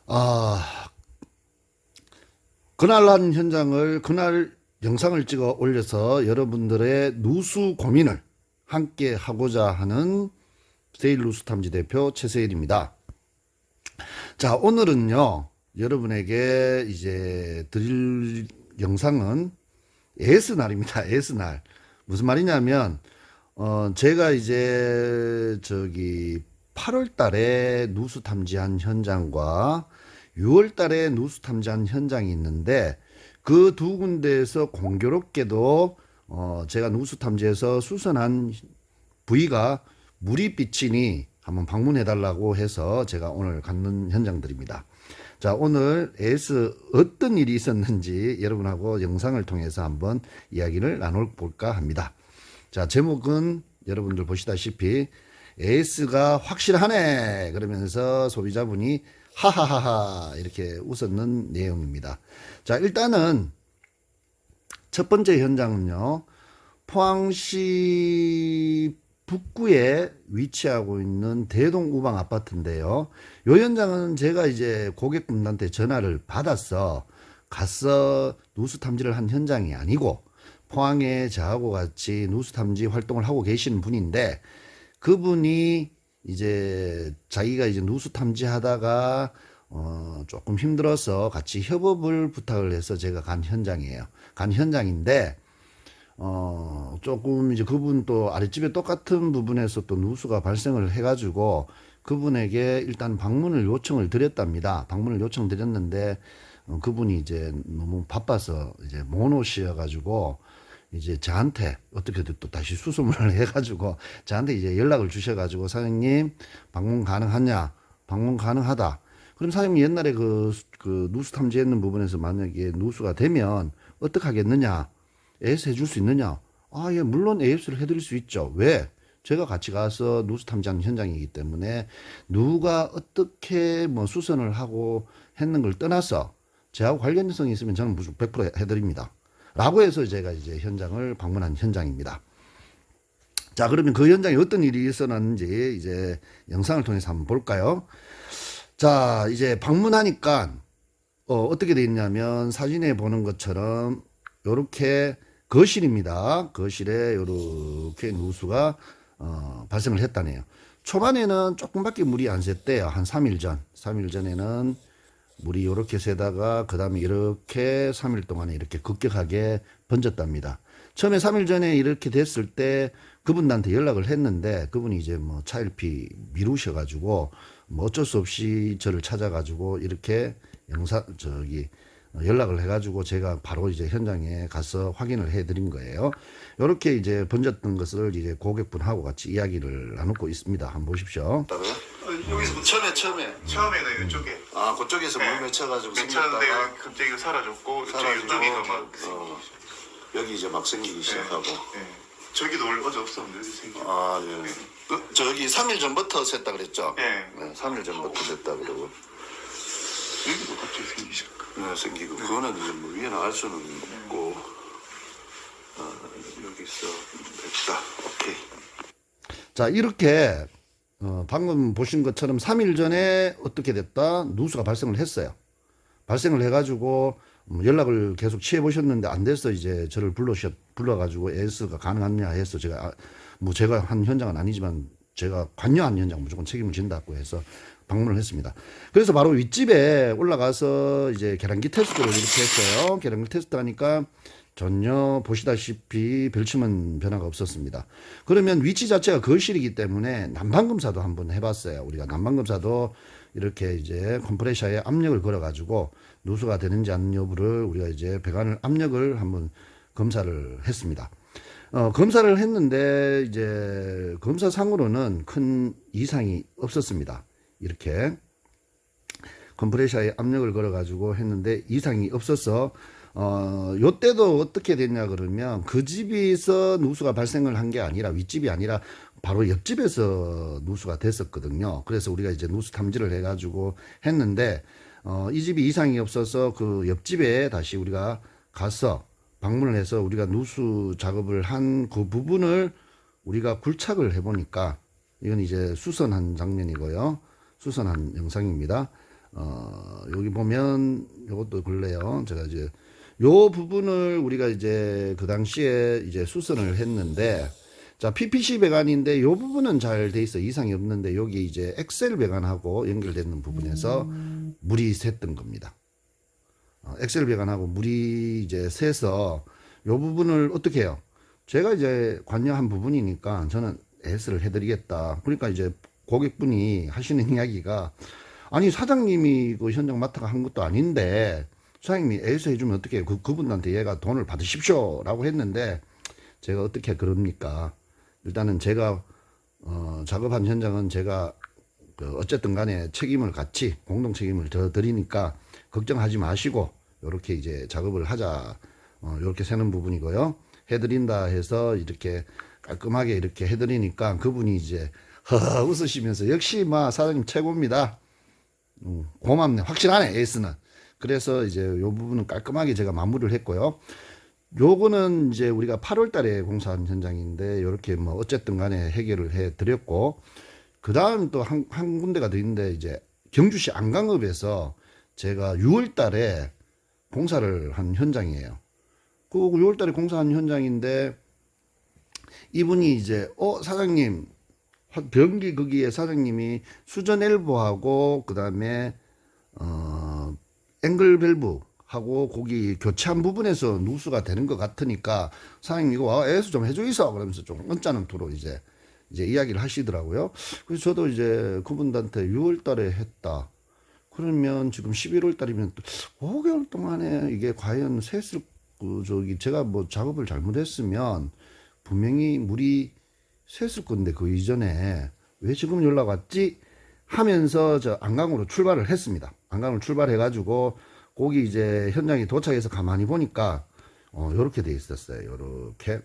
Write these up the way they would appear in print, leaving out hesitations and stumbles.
아, 그날 한 현장을, 그날 영상을 찍어 올려서 여러분들의 누수 고민을 함께 하고자 하는 세일 누수탐지 대표 최세일입니다. 자, 오늘은요, 여러분에게 이제 드릴 영상은 AS날입니다. AS날. 무슨 말이냐면, 제가 이제 8월 달에 누수 탐지한 현장과 6월 달에 누수 탐지한 현장이 있는데 그 두 군데에서 공교롭게도 제가 누수 탐지해서 수선한 부위가 물이 비치니 한번 방문해 달라고 해서 제가 오늘 갖는 현장들입니다. 자, 오늘 AS 어떤 일이 있었는지 여러분하고 영상을 통해서 한번 이야기를 나눠볼까 합니다. 자, 제목은 여러분들 보시다시피 AS가 확실하네 그러면서 소비자분이 하하하하 이렇게 웃었는 내용입니다. 자, 일단은 첫 번째 현장은요, 포항시 북구에 위치하고 있는 대동우방 아파트인데요. 요 현장은 제가 이제 고객분한테 전화를 받아서 가서 누수 탐지를 한 현장이 아니고 포항에 저하고 같이 누수 탐지 활동을 하고 계시는 분인데 그분이 이제 자기가 이제 누수 탐지하다가 조금 힘들어서 같이 협업을 부탁을 해서 제가 간 현장이에요. 간 현장인데 조금 이제 그분 또 아랫집에 똑같은 부분에서 또 누수가 발생을 해가지고 그분에게 일단 방문을 요청을 드렸답니다. 방문을 요청드렸는데 그분이 이제 너무 바빠서 이제 못 오셔가지고 이제 저한테 어떻게든 또 다시 수소문을 해가지고 저한테 이제 연락을 주셔가지고 사장님 방문 가능하냐? 방문 가능하다. 그럼 사장님 옛날에 그 누수 탐지했는 부분에서 만약에 누수가 되면 어떻게 하겠느냐? AS 해줄 수 있느냐? 아, 예, 물론 AS를 해드릴 수 있죠. 왜? 제가 같이 가서 누수 탐지하는 현장이기 때문에 누가 어떻게 뭐 수선을 하고 했는 걸 떠나서 저하고 관련성이 있으면 저는 무조건 100% 해드립니다. 라고 해서 제가 이제 현장을 방문한 현장입니다. 자, 그러면 그 현장에 어떤 일이 있었는지 이제 영상을 통해서 한번 볼까요? 자, 이제 방문하니까 어떻게 돼 있냐면 사진에 보는 것처럼 요렇게 거실입니다. 거실에 요렇게 누수가 발생을 했다네요. 초반에는 조금밖에 물이 안 샜대요. 한 3일 전. 3일 전에는 물이 이렇게 새다가 그 다음에 이렇게 3일 동안에 이렇게 급격하게 번졌답니다. 처음에 3일 전에 이렇게 됐을 때 그분한테 연락을 했는데 그분이 이제 뭐 차일피 미루셔가지고 뭐 어쩔 수 없이 저를 찾아가지고 이렇게 연락을 해가지고 제가 바로 이제 현장에 가서 확인을 해드린 거예요. 이렇게 이제 번졌던 것을 이제 고객분하고 같이 이야기를 나누고 있습니다. 한번 보십시오. 여기서 처음에는 이쪽에 그쪽에서 네. 물 맺혀가지고 괜찮은데 생겼다가 갑자기 사라졌고 사라지고, 여기가 막 생기기 여기 이제 막 생기기 시작하고. 네. 저기도 원래 어제 없었는데 여기 생기고 아, 예. 저기 3일 전부터 샜다 그랬죠? 네. 네, 3일 전부터 됐다 그러고. 여기도 갑자기 생기기 시작. 네, 생기고. 그거는 이제 뭐 위에는 알 수는 없고. 여기서 됐다. 오케이. 자, 이렇게, 방금 보신 것처럼 3일 전에 어떻게 됐다? 누수가 발생을 했어요. 발생을 해가지고, 연락을 계속 취해 보셨는데 안 돼서 이제 저를 불러가지고 AS가 가능하냐 해서 제가 제가 한 현장은 아니지만 제가 관여한 현장 무조건 책임을 진다고 해서 방문을 했습니다. 그래서 바로 윗집에 올라가서 이제 계량기 테스트를 이렇게 했어요. 계량기 테스트 하니까 전혀 보시다시피 별침은 변화가 없었습니다. 그러면 위치 자체가 거실이기 때문에 난방검사도 한번 해봤어요. 우리가 난방검사도 이렇게 이제 컴프레셔에 압력을 걸어가지고 누수가 되는지 안 여부를 우리가 이제 배관을 압력을 한번 검사를 했습니다. 검사를 했는데 이제 검사상으로는 큰 이상이 없었습니다. 이렇게 컴프레셔에 압력을 걸어가지고 했는데 이상이 없어서 요때도 어떻게 됐냐 그러면 그 집에서 누수가 발생을 한 게 아니라 윗집이 아니라 바로 옆집에서 누수가 됐었거든요. 그래서 우리가 이제 누수 탐지를 해가지고 했는데 이 집이 이상이 없어서 그 옆집에 다시 우리가 가서 방문을 해서 우리가 누수 작업을 한 그 부분을 우리가 굴착을 해보니까 이건 이제 수선한 장면이고요. 수선한 영상입니다. 여기 보면 요것도 그래요. 제가 이제 요 부분을 우리가 이제 그 당시에 이제 수선을 했는데, 자, PPC 배관인데 요 부분은 잘 돼 있어. 이상이 없는데 여기 이제 엑셀 배관하고 연결되는 부분에서 물이 샜던 겁니다. 엑셀 배관하고 물이 이제 새서 요 부분을 어떻게 해요? 제가 이제 관여한 부분이니까 저는 AS를 해드리겠다. 그러니까 이제 고객분이 하시는 이야기가, 아니 사장님이 그 현장 맡아가 한 것도 아닌데 사장님이 AS 해주면 어떻게 해요? 그분한테 얘가 돈을 받으십시오 라고 했는데, 제가 어떻게 그럽니까? 일단은 제가 작업한 현장은 제가 어쨌든 간에 책임을 같이 공동 책임을 져 드리니까 걱정하지 마시고 요렇게 이제 작업을 하자, 요렇게 세는 부분이고요. 해드린다 해서 이렇게 깔끔하게 이렇게 해드리니까 그분이 이제 허허 웃으시면서 역시 막 사장님 최고입니다. 고맙네. 확실하네, 에이스는. 그래서 이제 요 부분은 깔끔하게 제가 마무리를 했고요. 요거는 이제 우리가 8월 달에 공사한 현장인데, 요렇게 뭐 어쨌든 간에 해결을 해 드렸고, 그 다음 또 한 군데가 더 있는데, 이제 경주시 안강읍에서 제가 6월 달에 공사를 한 현장이에요. 그 6월 달에 공사한 현장인데, 이분이 이제, 사장님, 변기 거기에 사장님이 수전 엘보하고, 그 다음에, 앵글 밸브 하고 거기 교체한 부분에서 누수가 되는 것 같으니까 사장님 이거 애수 좀 해주이소 그러면서 좀 언짢은 투로 이제 이야기를 하시더라고요. 그래서 저도 이제 그분한테 6월 달에 했다. 그러면 지금 11월 달이면 또 5개월 동안에 이게 과연 샜을, 제가 뭐 작업을 잘못했으면 분명히 물이 샜을 건데 그 이전에 왜 지금 연락 왔지? 하면서 저 안강으로 출발을 했습니다. 안강으로 출발해가지고 거기 이제 현장에 도착해서 가만히 보니까 요렇게 돼 있었어요. 요렇게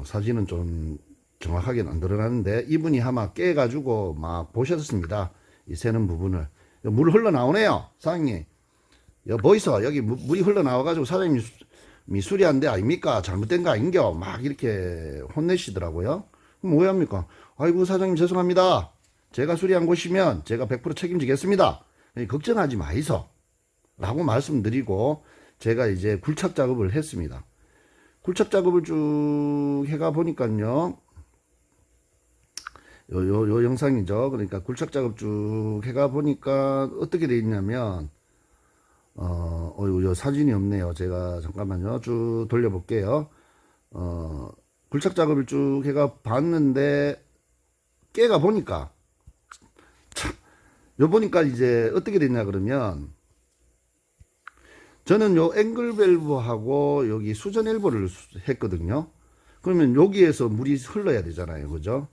사진은 좀 정확하게는 안 드러나는데 이분이 아마 깨가지고 막 보셨습니다. 이 새는 부분을. 물 흘러나오네요. 사장님. 여기 보이소? 여기 물이 흘러나와가지고 사장님이 수리한 데 아닙니까? 잘못된 거 아닌겨? 막 이렇게 혼내시더라고요. 그럼 뭐 합니까? 아이고 사장님 죄송합니다. 제가 수리한 곳이면 제가 100% 책임지겠습니다. 걱정하지 마이소 라고 말씀드리고 제가 이제 굴착 작업을 했습니다. 굴착 작업을 쭉 해가 보니까요, 요 영상이죠. 그러니까 굴착 작업 쭉 해가 보니까 어떻게 돼 있냐면, 요 사진이 없네요. 제가 잠깐만요. 쭉 돌려볼게요. 굴착 작업을 쭉 해가 봤는데, 깨가 보니까, 요 보니까 이제 어떻게 됐냐 그러면, 저는 요 앵글 밸브하고 여기 수전 엘보를 했거든요. 그러면 여기에서 물이 흘러야 되잖아요. 그죠?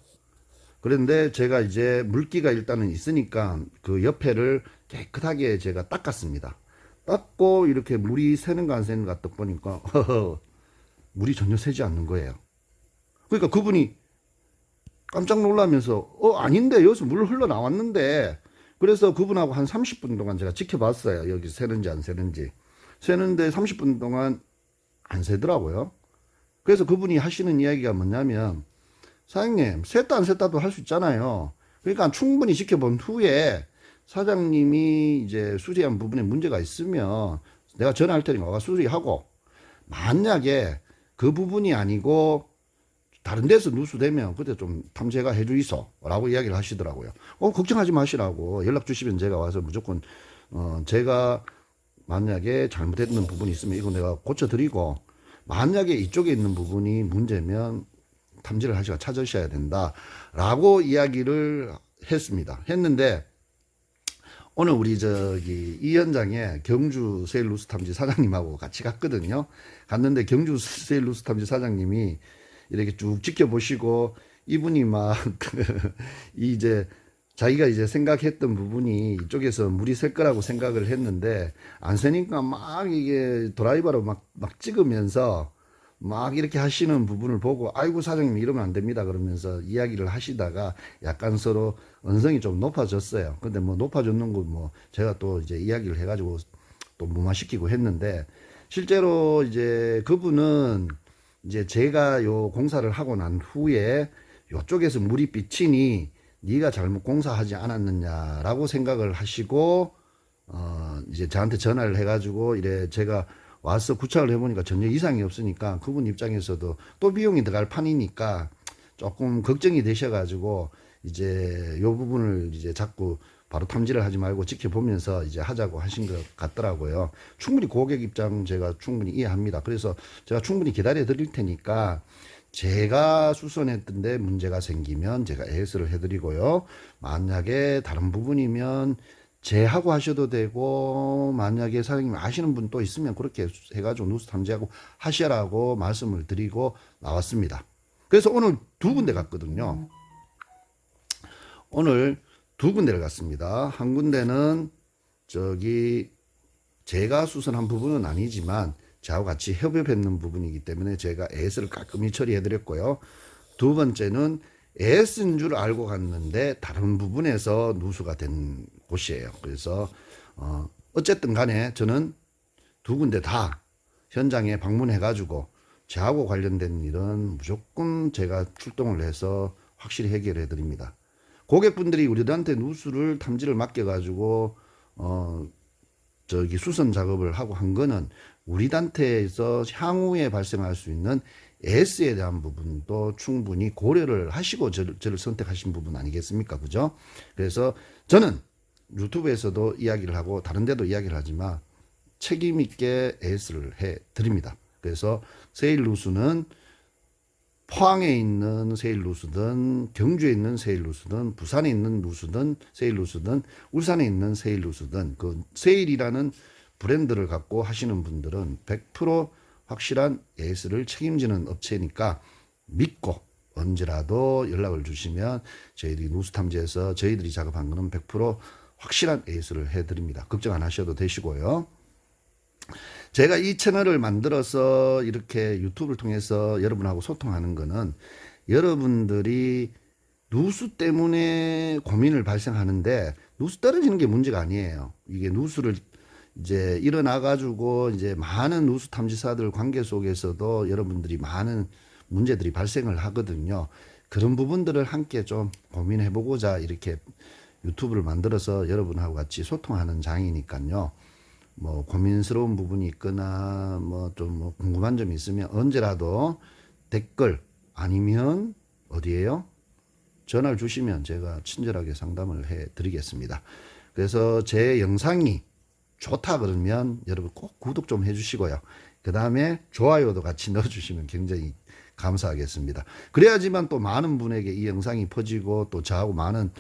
그런데 제가 이제 물기가 일단은 있으니까 그 옆에를 깨끗하게 제가 닦았습니다. 닦고 이렇게 물이 새는가 안 새는가 딱 보니까 물이 전혀 새지 않는 거예요. 그러니까 그분이 깜짝 놀라면서 아닌데 여기서 물 흘러나왔는데, 그래서 그분하고 한 30분 동안 제가 지켜봤어요. 여기 새는지 안 새는지. 새는데 30분 동안 안 새더라고요. 그래서 그분이 하시는 이야기가 뭐냐면, 사장님 샜다 안 샜다도 할 수 있잖아요. 그러니까 충분히 지켜본 후에 사장님이 이제 수리한 부분에 문제가 있으면 내가 전화할 테니까 와가 수리하고, 만약에 그 부분이 아니고 다른 데서 누수되면 그때 좀 탐재가 해주이소 라고 이야기를 하시더라고요. 걱정하지 마시라고 연락 주시면 제가 와서 무조건 제가 만약에 잘못했는 부분이 있으면 이거 내가 고쳐드리고, 만약에 이쪽에 있는 부분이 문제면 탐지를 하시고 찾으셔야 된다 라고 이야기를 했는데, 오늘 우리 이 현장에 경주 세일루스 탐지 사장님하고 같이 갔거든요. 갔는데 경주 세일루스 탐지 사장님이 이렇게 쭉 지켜보시고, 이분이 막 이제 자기가 이제 생각했던 부분이 이쪽에서 물이 셀 거라고 생각을 했는데 안 새니까 막 이게 드라이버로 막 찍으면서 막 이렇게 하시는 부분을 보고, 아이고 사장님 이러면 안 됩니다 그러면서 이야기를 하시다가 약간 서로 언성이 좀 높아졌어요. 근데 뭐 높아졌는 거 뭐 제가 또 이제 이야기를 해가지고 또 무마시키고 했는데, 실제로 이제 그분은 이제 제가 요 공사를 하고 난 후에 요쪽에서 물이 비치니 네가 잘못 공사하지 않았느냐라고 생각을 하시고 이제 저한테 전화를 해가지고 이래 제가 와서 구착을 해보니까 전혀 이상이 없으니까 그분 입장에서도 또 비용이 들어갈 판이니까 조금 걱정이 되셔가지고 이제 요 부분을 이제 자꾸 바로 탐지를 하지 말고 지켜보면서 이제 하자고 하신 것 같더라고요. 충분히 고객 입장 제가 충분히 이해합니다. 그래서 제가 충분히 기다려 드릴 테니까 제가 수선했던데 문제가 생기면 제가 AS를 해드리고요. 만약에 다른 부분이면 제하고 하셔도 되고, 만약에 사장님 아시는 분 또 있으면 그렇게 해가지고 누수 탐지하고 하시라고 말씀을 드리고 나왔습니다. 그래서 오늘 두 군데 갔거든요. 오늘 두 군데를 갔습니다. 한 군데는 저기 제가 수선한 부분은 아니지만 저하고 같이 협업했는 부분이기 때문에 제가 AS를 깔끔히 처리해드렸고요. 두 번째는 AS인 줄 알고 갔는데 다른 부분에서 누수가 된 곳이에요. 그래서 어쨌든 간에 저는 두 군데 다 현장에 방문해가지고 저하고 관련된 일은 무조건 제가 출동을 해서 확실히 해결해 드립니다. 고객분들이 우리들한테 누수를 탐지를 맡겨가지고 저기 수선 작업을 하고 한 거는 우리 단체에서 향후에 발생할 수 있는 AS에 대한 부분도 충분히 고려를 하시고 저를 선택하신 부분 아니겠습니까? 그죠? 그래서 저는 유튜브에서도 이야기를 하고 다른 데도 이야기를 하지만 책임 있게 AS를 해 드립니다. 그래서 세일 누수는 포항에 있는 세일 누수든 경주에 있는 세일 누수든 부산에 있는 누수든 세일 누수든 울산에 있는 세일 누수든 그 세일이라는 브랜드를 갖고 하시는 분들은 100% 확실한 AS를 책임지는 업체니까 믿고 언제라도 연락을 주시면 저희들이 누수 탐지해서 저희들이 작업한 거는 100% 확실한 AS를 해드립니다. 걱정 안 하셔도 되시고요. 제가 이 채널을 만들어서 이렇게 유튜브를 통해서 여러분하고 소통하는 거는 여러분들이 누수 때문에 고민을 발생하는데 누수 떨어지는 게 문제가 아니에요. 이게 누수를 이제 일어나 가지고 이제 많은 누수 탐지사들 관계 속에서도 여러분들이 많은 문제들이 발생을 하거든요. 그런 부분들을 함께 좀 고민해 보고자 이렇게 유튜브를 만들어서 여러분하고 같이 소통하는 장이니까요. 뭐 고민스러운 부분이 있거나 뭐 좀 뭐 궁금한 점이 있으면 언제라도 댓글 아니면 어디에요? 전화를 주시면 제가 친절하게 상담을 해 드리겠습니다. 그래서 제 영상이 좋다 그러면 여러분 꼭 구독 좀 해주시고요. 그 다음에 좋아요도 같이 넣어주시면 굉장히 감사하겠습니다. 그래야지만 또 많은 분에게 이 영상이 퍼지고 또 저하고 많은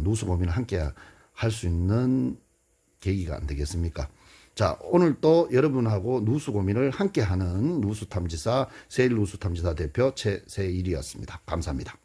누수 고민을 함께 할 수 있는 계기가 안 되겠습니까? 자, 오늘 또 여러분하고 누수 고민을 함께 하는 누수 탐지사, 세일 누수 탐지사 대표 최세일이었습니다. 감사합니다.